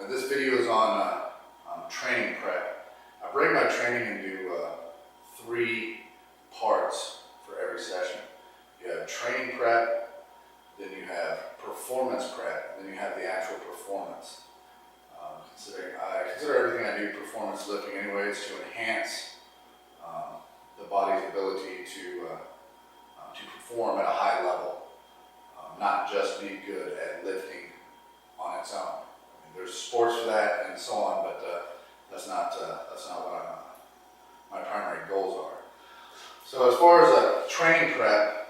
This video is on training prep. I break my training into 3 parts for every session. You have training prep, then you have performance prep, and then you have the actual performance. I consider everything I do performance lifting anyways to enhance the body's ability to perform at a high level, not just be good at lifting on its own. There's sports for that and so on, but that's not what my primary goals are. So as far as training prep,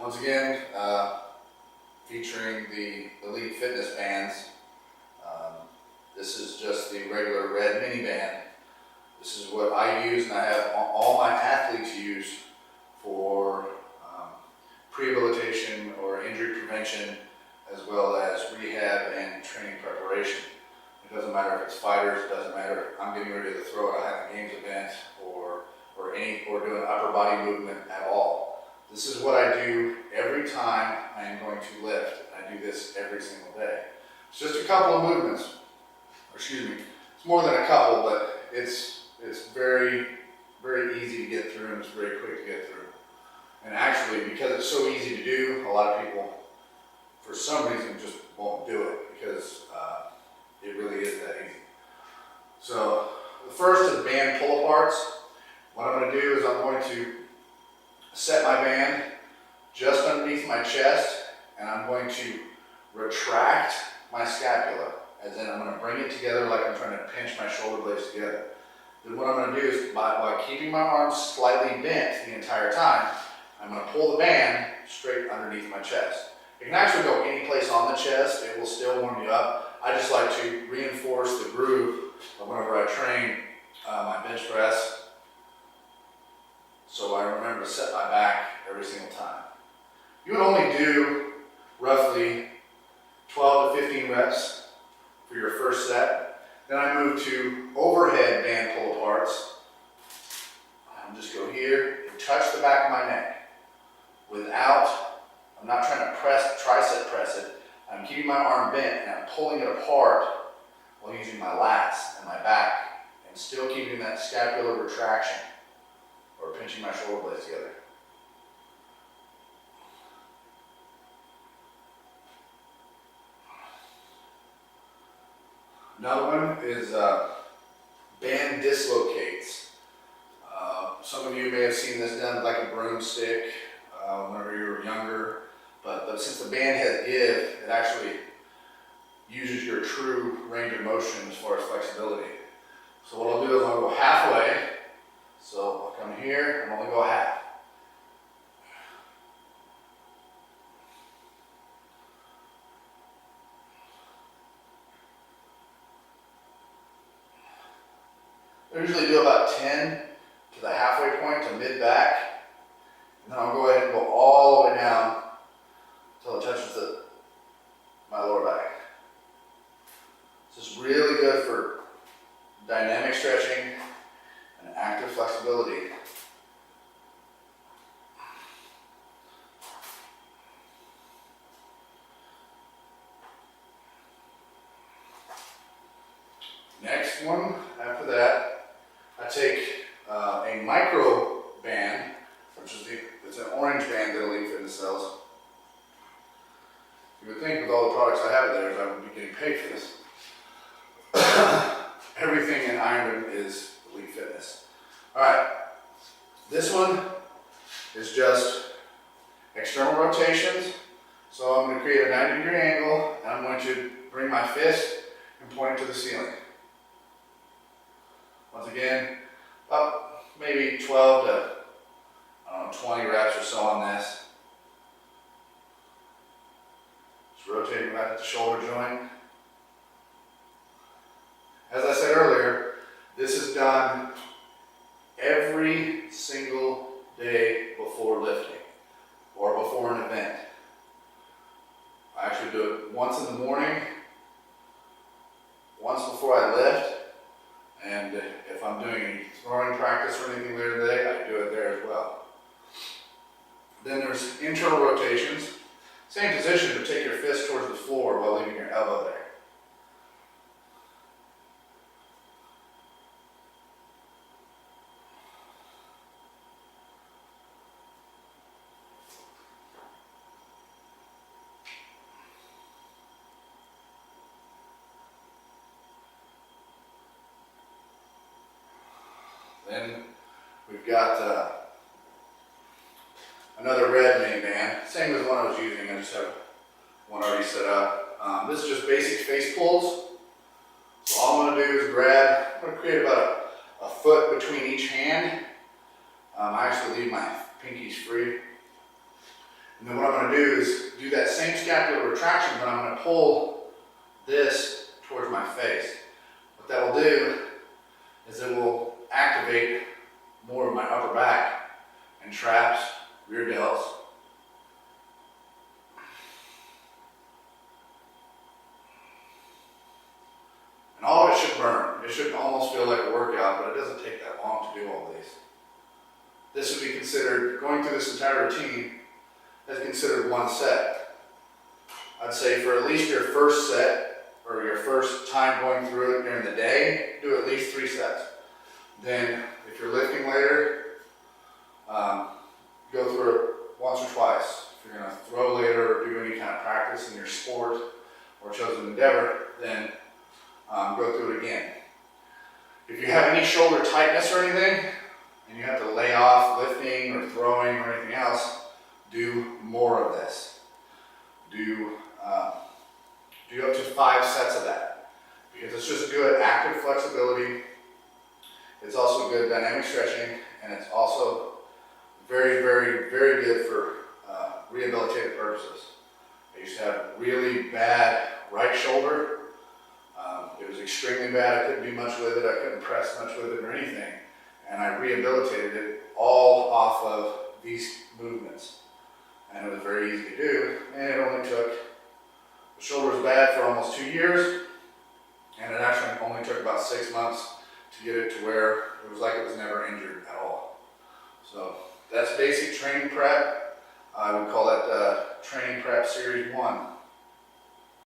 once again, featuring the Elite Fitness bands. This is just the regular red mini band. This is what I use, and I have all my athletes use for rehabilitation or injury prevention, as well as rehab and training preparation. It doesn't matter if it's fighters, it doesn't matter if I'm getting ready to throw at a Highland Games event or doing upper body movement at all. This is what I do every time I am going to lift. I do this every single day. It's just a couple of movements. Excuse me, it's more than a couple, but it's very, very easy to get through, and it's very quick to get through. And actually, because it's so easy to do, a lot of people, for some reason, just won't do it because it really is that easy. So the first is band pull-aparts. What I'm going to do is I'm going to set my band just underneath my chest, and I'm going to retract my scapula. As in, I'm going to bring it together like I'm trying to pinch my shoulder blades together. Then what I'm going to do is, by keeping my arms slightly bent the entire time, I'm going to pull the band straight underneath my chest. It can actually go any place on the chest. It will still warm you up. I just like to reinforce the groove whenever I train my bench press, so I remember to set my back every single time. You would only do roughly 12 to 15 reps for your first set. Then I move to overhead band pull-aparts. I'm just go here and touch the back of my neck. I'm not trying to tricep press it. I'm keeping my arm bent and I'm pulling it apart while using my lats and my back and still keeping that scapular retraction or pinching my shoulder blades together. Another one is band dislocates. Some of you may have seen this done like a broomstick whenever you were younger, but since the band has give, it actually uses your true range of motion as far as flexibility. So what I'll do is I'll go halfway. So I'll come here and only go half. I usually do about 10 to the halfway point to mid-back, and then I'll go ahead and go all the way down until it touches my lower back. This is really good for dynamic stretching and active flexibility. Next one, after that, I take a micro band, which is it's an orange band that Elite Fitness sells. You would think with all the products I have there, I would be getting paid for this. Everything in Ironman is Elite Fitness. All right, this one is just external rotations. So I'm going to create a 90-degree angle, and I'm going to bring my fist and point it to the ceiling. Once again, about maybe 12 to 20 reps or so on this. Just rotating right at the shoulder joint. As I said earlier, this is done every single day before lifting or before an event. I actually do it once in the morning, once before I lift, and if I'm doing any throwing practice or anything later today, I do it there as well. Then there's internal rotations. Same position, but take your fist towards the floor while leaving your elbow there. Then we've got another red main band, same as the one I was using. I just have one already set up. This is just basic face pulls. So all I'm going to do is grab, I'm going to create about a foot between each hand. I actually leave my pinkies free. And then what I'm going to do is do that same scapular retraction, but I'm going to pull this towards my face. What that will do is it will activate more of my upper back and traps, rear delts. And all of it should burn. It should almost feel like a workout, but it doesn't take that long to do all these. This would be considered, going through this entire routine, is considered one set. I'd say for at least your first set, or your first time going through it during the day, do at least 3 sets. Then, if you're lifting later, go through it once or twice. If you're going to throw later or do any kind of practice in your sport or chosen endeavor, then go through it again. If you have any shoulder tightness or anything, and you have to lay off lifting or throwing or anything else, do more of this. Do up to 5 sets of that, because it's just good active flexibility. It's also good dynamic stretching, and it's also very, very, very good for rehabilitative purposes. I used to have really bad right shoulder. It was extremely bad. I couldn't do much with it. I couldn't press much with it or anything. And I rehabilitated it all off of these movements. And it was very easy to do. And it only took, the shoulder was bad for almost 2 years. And it actually only took about 6 months to get it to where it was like it was never injured at all. So that's basic training prep. I would call that training prep series 1.